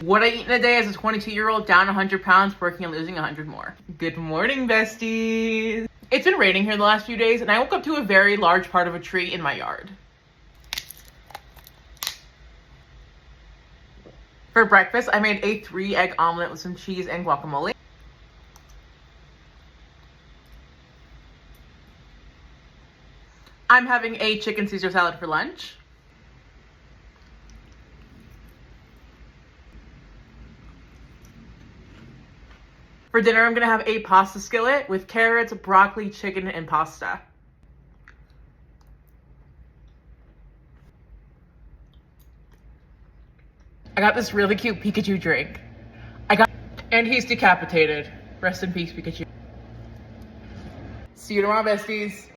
What I eat in a day as a 22-year-old, down 100 pounds, working on losing 100 more. Good morning, besties. It's been raining here the last few days, and I woke up to a very large part of a tree in my yard. For breakfast, I made a 3-egg omelet with some cheese and guacamole. I'm having a chicken Caesar salad for lunch. For dinner, I'm gonna have a pasta skillet with carrots, broccoli, chicken, and pasta. I got this really cute Pikachu drink. And he's decapitated. Rest in peace, Pikachu. See you tomorrow, besties.